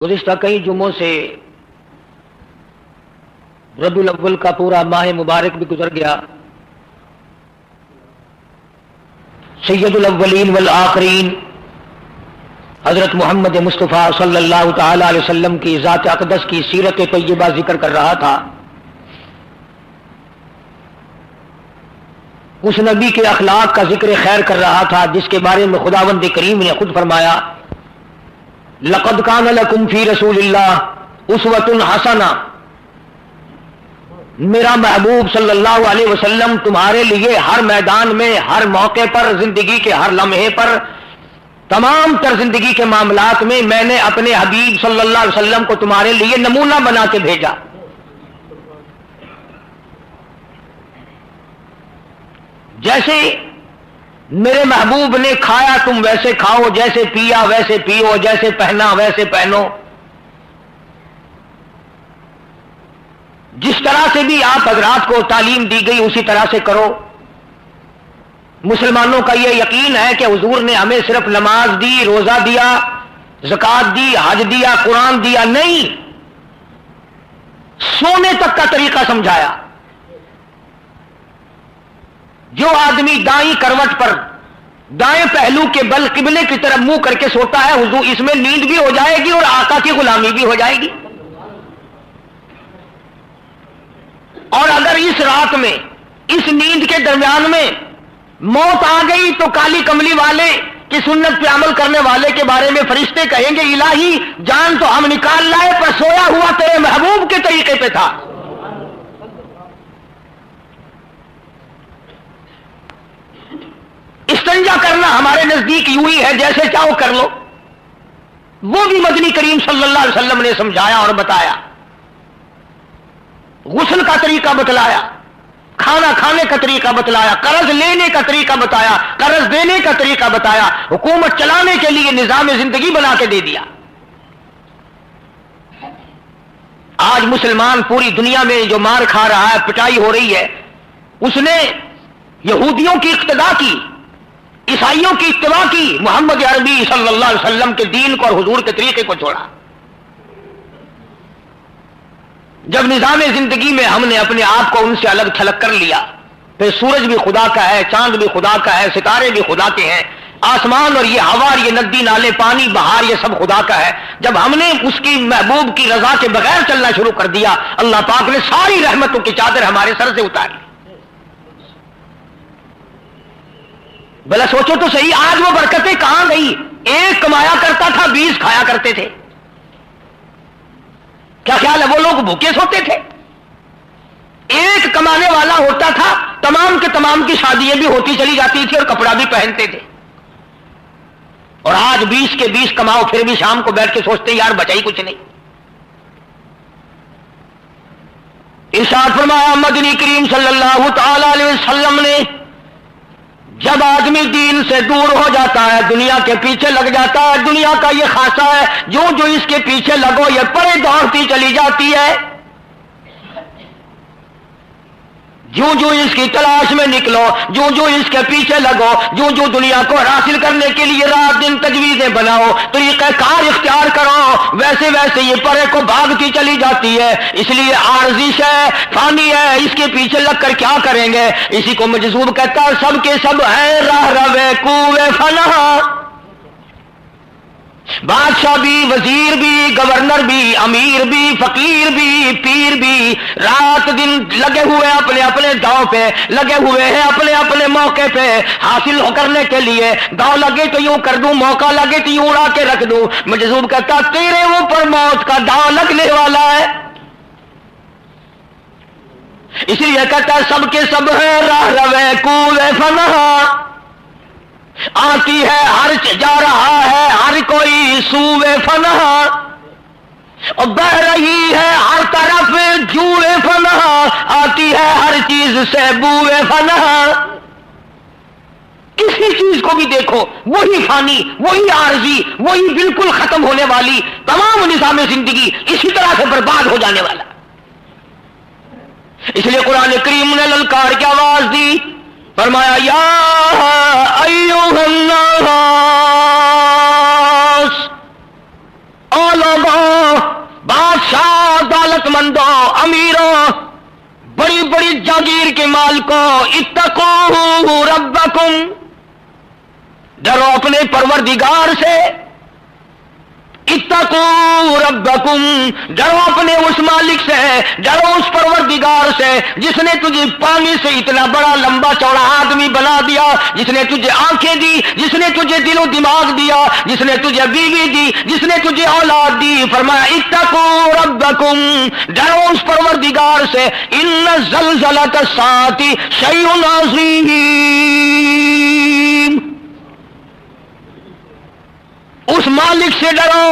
گزشتہ کئی جمعوں سے ربیع الاول کا پورا ماہ مبارک بھی گزر گیا۔ سید الاولین والآخرین حضرت محمد مصطفیٰ صلی اللہ تعالی علیہ وسلم کی ذات اقدس کی سیرت طیبہ ذکر کر رہا تھا۔ اس نبی کے اخلاق کا ذکر خیر کر رہا تھا جس کے بارے میں خداوند کریم نے خود فرمایا، لقد کان لکم فی رسول اللہ اسوۃ حسنہ، میرا محبوب صلی اللہ علیہ وسلم تمہارے لیے ہر میدان میں، ہر موقع پر، زندگی کے ہر لمحے پر، تمام تر زندگی کے معاملات میں میں نے اپنے حبیب صلی اللہ علیہ وسلم کو تمہارے لیے نمونہ بنا کے بھیجا۔ جیسے میرے محبوب نے کھایا تم ویسے کھاؤ، جیسے پیا ویسے پیو، جیسے پہنا ویسے پہنو۔ جس طرح سے بھی آپ حضرات کو تعلیم دی گئی اسی طرح سے کرو۔ مسلمانوں کا یہ یقین ہے کہ حضور نے ہمیں صرف نماز دی، روزہ دیا، زکوٰۃ دی، حج دیا، قرآن دیا نہیں، سونے تک کا طریقہ سمجھایا۔ جو آدمی دائیں کروٹ پر دائیں پہلو کے بل قبلے کی طرف منہ کر کے سوتا ہے، حضور اس میں نیند بھی ہو جائے گی اور آقا کی غلامی بھی ہو جائے گی۔ اور اگر اس رات میں، اس نیند کے درمیان میں موت آ گئی تو کالی کملی والے کی سنت پہ عمل کرنے والے کے بارے میں فرشتے کہیں گے، الہی جان تو ہم نکال لائے پر سویا ہوا تیرے محبوب کے طریقے پہ تھا۔ استنجا کرنا ہمارے نزدیک یوں ہی ہے جیسے چاہو کر لو، وہ بھی مدنی کریم صلی اللہ علیہ وسلم نے سمجھایا اور بتایا۔ غسل کا طریقہ بتلایا، کھانا کھانے کا طریقہ بتلایا، قرض لینے کا طریقہ بتایا، قرض دینے کا طریقہ بتایا، حکومت چلانے کے لیے نظام زندگی بنا کے دے دیا۔ آج مسلمان پوری دنیا میں جو مار کھا رہا ہے، پٹائی ہو رہی ہے، اس نے یہودیوں کی اقتدا کی، عیسائیوں کی اتباع کی، محمد عربی صلی اللہ علیہ وسلم کے دین کو اور حضور کے طریقے کو چھوڑا۔ جب نظام زندگی میں ہم نے اپنے آپ کو ان سے الگ تھلگ کر لیا، پھر سورج بھی خدا کا ہے، چاند بھی خدا کا ہے، ستارے بھی خدا کے ہیں، آسمان اور یہ ہوا اور یہ ندی نالے، پانی بہار، یہ سب خدا کا ہے۔ جب ہم نے اس کی محبوب کی رضا کے بغیر چلنا شروع کر دیا، اللہ پاک نے ساری رحمتوں کی چادر ہمارے سر سے اتاری۔ بھلا سوچو تو صحیح، آج وہ برکتیں کہاں گئی؟ ایک کمایا کرتا تھا، 20 کھایا کرتے تھے۔ کیا خیال ہے وہ لوگ بھوکے سوتے تھے؟ ایک کمانے والا ہوتا تھا، تمام کے تمام کی شادیاں بھی ہوتی چلی جاتی تھی اور کپڑا بھی پہنتے تھے۔ اور آج 20 کے 20 کماؤ، پھر بھی شام کو بیٹھ کے سوچتے یار بچا ہی کچھ نہیں۔ ارشاد فرمایا مدنی کریم صلی اللہ تعالی علیہ وسلم نے، جب آدمی دین سے دور ہو جاتا ہے، دنیا کے پیچھے لگ جاتا ہے، دنیا کا یہ خاصہ ہے، جو جو اس کے پیچھے لگو یہ پرے دوڑتی چلی جاتی ہے، جو جو اس کی تلاش میں نکلو، جو جو اس کے پیچھے لگو، جو جو دنیا کو حاصل کرنے کے لیے رات دن تجویزیں بناؤ، طریقہ کار اختیار کرو، ویسے ویسے یہ پرے کو بھاگتی چلی جاتی ہے۔ اس لیے عارضی ہے، فانی ہے، اس کے پیچھے لگ کر کیا کریں گے؟ اسی کو مجذوب کہتا ہے، سب کے سب ہیں راہ روے کوے فنا، بادشاہ بھی، وزیر بھی، گورنر بھی، امیر بھی، فقیر بھی، پیر بھی، رات دن لگے ہوئے اپنے اپنے داؤ پہ، لگے ہوئے ہیں اپنے اپنے موقع پہ حاصل کرنے کے لیے۔ داؤ لگے تو یوں کر دوں، موقع لگے تو یوں اڑا کے رکھ دوں۔ مجذوب کہتا تیرے اوپر موت کا داؤ لگنے والا ہے، اس لیے کہتا ہے سب کے سب ہیں راہ روے کوے فنا، آتی ہے ہر جا رہا ہے ہر کوئی سوئے فنا، اور بہ رہی ہے ہر طرف جوئے فنا، آتی ہے ہر چیز سے بوئے فنا۔ کسی چیز کو بھی دیکھو، وہی فانی، وہی عارضی، وہی بالکل ختم ہونے والی، تمام نظام زندگی اسی طرح سے برباد ہو جانے والا۔ اس لیے قرآن کریم نے للکار کی آواز دی، فرمایا یا ایھا الناس علماء مندوں، امیروں، بڑی بڑی جاگیر کے مالکوں، اتقوا ربکم، ڈرو اپنے پروردگار سے، اتقوا ربکم، ڈرو اپنے اس مالک سے، ڈرو اس پروردگار سے جس نے تجھے پانی سے اتنا بڑا لمبا چوڑا آدمی بنا دیا، جس نے تجھے آنکھیں دی، جس نے تجھے دل و دماغ دیا، جس نے تجھے بیوی دی، جس نے تجھے اولاد دی۔ فرمایا اتقوا ربکم، ڈرو اس پروردگار سے، ان زلزلۃ الساعۃ شیء عظیم، اس مالک سے ڈرو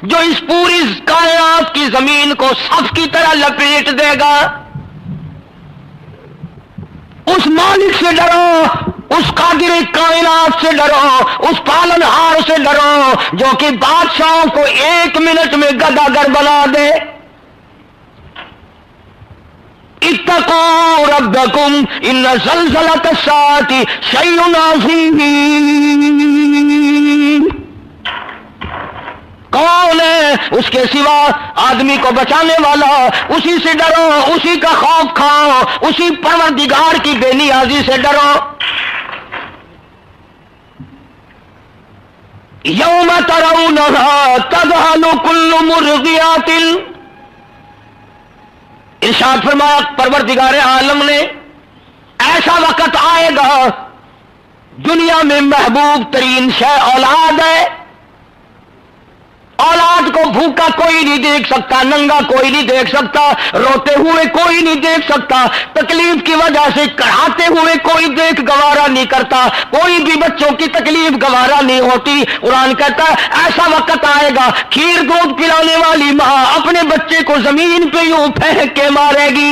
جو اس پوری کائنات کی زمین کو صف کی طرح لپیٹ دے گا، اس مالک سے ڈرو، اس قادر کائنات سے ڈرو، اس پالنہار سے ڈرو جو کہ بادشاہوں کو 1 منٹ میں گداگر بنا دے۔ اتقوا ربکم ان زلزلۃ الساعۃ شیء عظیم، کون ہے اس کے سوا آدمی کو بچانے والا؟ اسی سے ڈرو، اسی کا خوف کھاؤ، اسی پروردگار کی بے نیازی سے ڈرو۔ یوم ترونھا تذہل کل مرضعۃ، ارشاد فرمایا پروردگار عالم نے، ایسا وقت آئے گا، دنیا میں محبوب ترین شے اولاد ہے، اولاد کو بھوکا کوئی نہیں دیکھ سکتا، ننگا کوئی نہیں دیکھ سکتا، روتے ہوئے کوئی نہیں دیکھ سکتا، تکلیف کی وجہ سے کڑھاتے ہوئے کوئی دیکھ گوارا نہیں کرتا، کوئی بھی بچوں کی تکلیف گوارا نہیں ہوتی۔ قرآن کہتا ہے ایسا وقت آئے گا، کھیر دودھ پلانے والی ماں اپنے بچے کو زمین پہ یوں پھینک کے مارے گی۔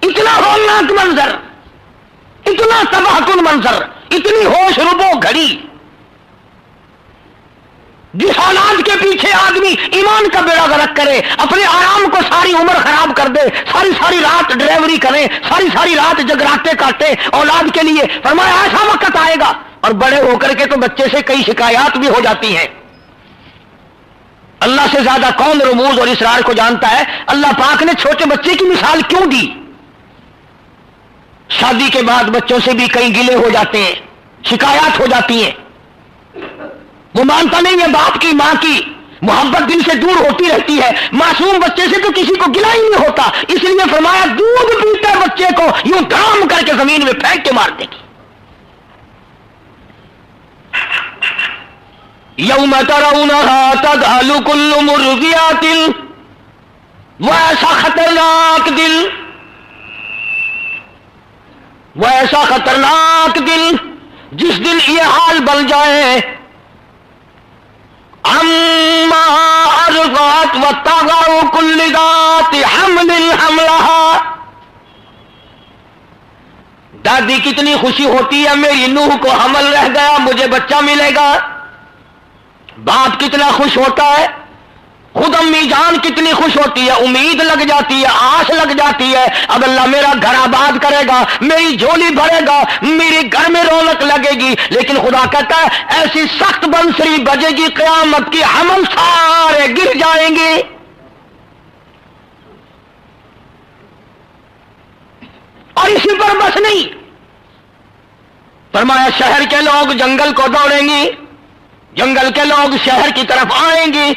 اتنا ہولناک منظر، اتنا تباہ کن منظر، اتنی ہوش ربو گھڑی، جس اولاد کے پیچھے آدمی ایمان کا بیڑا غرق کرے، اپنے آرام کو ساری عمر خراب کر دے، ساری ساری رات ڈرائیوری کرے، ساری ساری رات جگراتے کاٹے اولاد کے لیے۔ فرمایا ایسا وقت آئے گا، اور بڑے ہو کر کے تو بچے سے کئی شکایات بھی ہو جاتی ہیں۔ اللہ سے زیادہ کون رموز اور اسرار کو جانتا ہے؟ اللہ پاک نے چھوٹے بچے کی مثال کیوں دی؟ شادی کے بعد بچوں سے بھی کئی گلے ہو جاتے ہیں، شکایات ہو جاتی ہیں، وہ مانتا نہیں ہے باپ کی ماں کی محبت دل سے دور ہوتی رہتی ہے۔ معصوم بچے سے تو کسی کو گلا ہی نہیں ہوتا، اس لیے فرمایا دودھ پیتے بچے کو یوں دھام کر کے زمین میں پھینک کے مار دے گی۔ یوم ترونھا تذہل کل مرضعۃ، وہ ایسا خطرناک دل، وہ ایسا خطرناک دل جس دل یہ حال بن جائے، اما ارضعت وتضع کل ذات حمل حملها، دادی کتنی خوشی ہوتی ہے میری نوح کو حمل رہ گیا، مجھے بچہ ملے گا۔ باپ کتنا خوش ہوتا ہے، خود امی جان کتنی خوش ہوتی ہے، امید لگ جاتی ہے، آس لگ جاتی ہے، اب اللہ میرا گھر آباد کرے گا، میری جھولی بھرے گا، میرے گھر میں رونق لگے گی۔ لیکن خدا کہتا ہے ایسی سخت بنسری بجے گی قیامت کی، حمل سارے گر جائیں گے۔ اور اسی پر بس نہیں، فرمایا شہر کے لوگ جنگل کو دوڑیں گے، جنگل کے لوگ شہر کی طرف آئیں گے،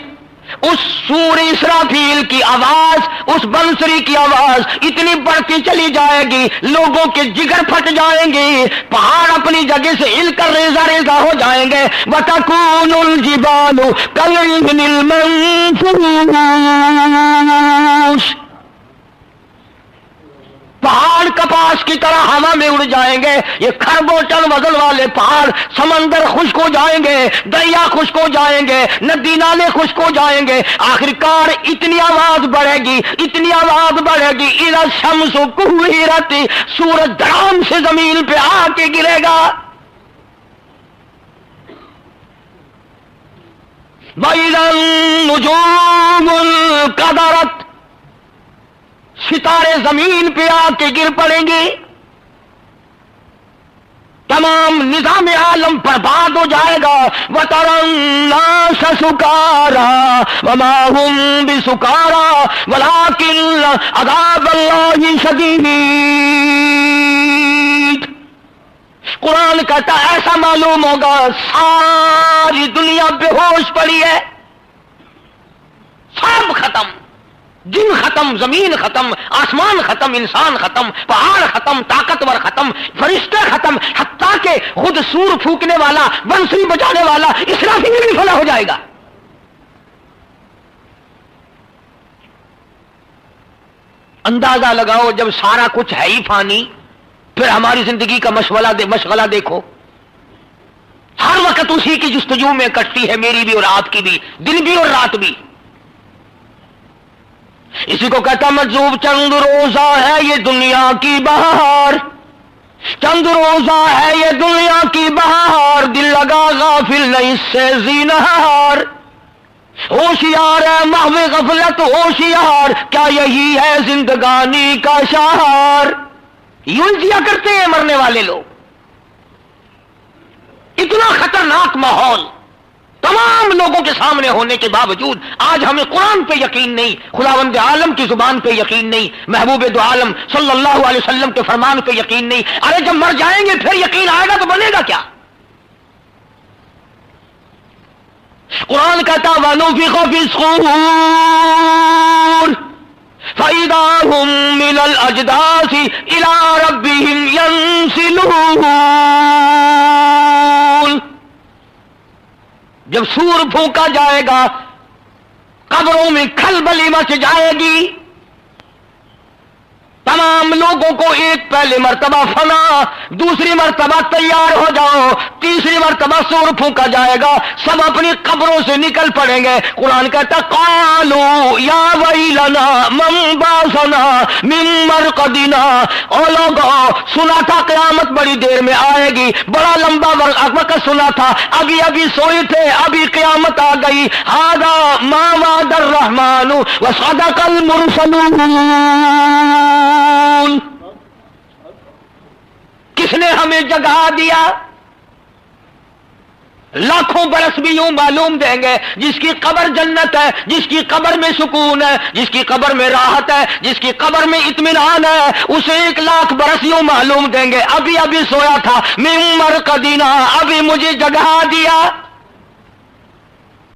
اس سور اسرافیل کی آواز، اس بنسری کی آواز اتنی بڑھتی چلی جائے گی، لوگوں کے جگر پھٹ جائیں گے، پہاڑ اپنی جگہ سے ہل کر ریزہ ریزہ ہو جائیں گے۔ وَتَكُونُ الْجِبَالُ كَالْعِهْنِ الْمَنفُوشِ، پہاڑ کپاس کی طرح ہوا میں اڑ جائیں گے، یہ کھربوں ٹن وزن والے پہاڑ، سمندر خشک ہو جائیں گے، دریا خشک ہو جائیں گے، ندی نالے خشک ہو جائیں گے۔ آخرکار اتنی آواز بڑھے گی، اتنی آواز بڑھے گی، اِذَا الشَّمْسُ كُوِّرَتْ، سورج دھڑام سے زمین پہ آ کے گرے گا۔ وَإِذَا النُّجُومُ انْكَدَرَتْ، ستارے زمین پہ آ کے گر پڑیں گے۔ تمام نظام عالم برباد ہو جائے گا. وَتَرَى النَّاسَ سُكَارَى وَمَا هُمْ بِسُكَارَى وَلَٰكِنَّ عَذَابَ اللَّهِ شَدِيدٌ. قرآن کہتا ہے ایسا معلوم ہوگا ساری دنیا بے ہوش پڑی ہے، سب ختم، جن ختم، زمین ختم، آسمان ختم، انسان ختم، پہاڑ ختم، طاقتور ختم، فرشتے ختم، حتیٰ کہ خود سور پھونکنے والا، بنسری بجانے والا اسرافیل بھی فنا ہو جائے گا. اندازہ لگاؤ جب سارا کچھ ہے ہی فانی، پھر ہماری زندگی کا مشغلہ دیکھو. ہر وقت اسی کی جستجو میں کٹتی ہے، میری بھی اور آپ کی بھی، دن بھی اور رات بھی. اسی کو کہتا مجذوب چند روزہ ہے یہ دنیا کی بہار، چند روزہ ہے یہ دنیا کی بہار، دل لگا غافل نہیں اس سے زینہار. ہوشیار ہے محو غفلت ہوشیار، کیا یہی ہے زندگانی کا شہار. یوں جیا کرتے ہیں مرنے والے لوگ. اتنا خطرناک ماحول تمام لوگوں کے سامنے ہونے کے باوجود آج ہمیں قرآن پہ یقین نہیں، خداوند عالم کی زبان پہ یقین نہیں، محبوب دو عالم صلی اللہ علیہ وسلم کے فرمان پہ یقین نہیں. ارے جب مر جائیں گے پھر یقین آئے گا تو بنے گا کیا؟ قرآن کہتا وَنُفِخَ فِي الصُّورِ فَإِذَا هُمْ مِنَ الْأَجْدَاثِ إِلَىٰ رَبِّهِمْ يَنسِلُونَ. جب سور پھونکا جائے گا قبروں میں کھلبلی مچ جائے گی، تمام لوگوں کو ایک پہلے مرتبہ فنا، دوسری مرتبہ تیار ہو جاؤ، تیسری مرتبہ سور پھونکا جائے گا، سب اپنی قبروں سے نکل پڑیں گے. قرآن کہتا قالوا یا ویلنا من بعثنا من مرقدنا. او لوگو سنا تھا قیامت بڑی دیر میں آئے گی، بڑا لمبا وقت سنا تھا، ابھی ابھی سوئے تھے، ابھی قیامت آ گئی. ھذا ما وعد الرحمن وصدق المرسلون. کس نے ہمیں جگا دیا؟ لاکھوں برس بھی یوں معلوم دیں گے جس کی قبر جنت ہے، جس کی قبر میں سکون ہے، جس کی قبر میں راحت ہے، جس کی قبر میں اطمینان ہے، اسے 1,00,000 برس یوں معلوم دیں گے ابھی ابھی سویا تھا، من مرقدنا، ابھی مجھے جگا دیا.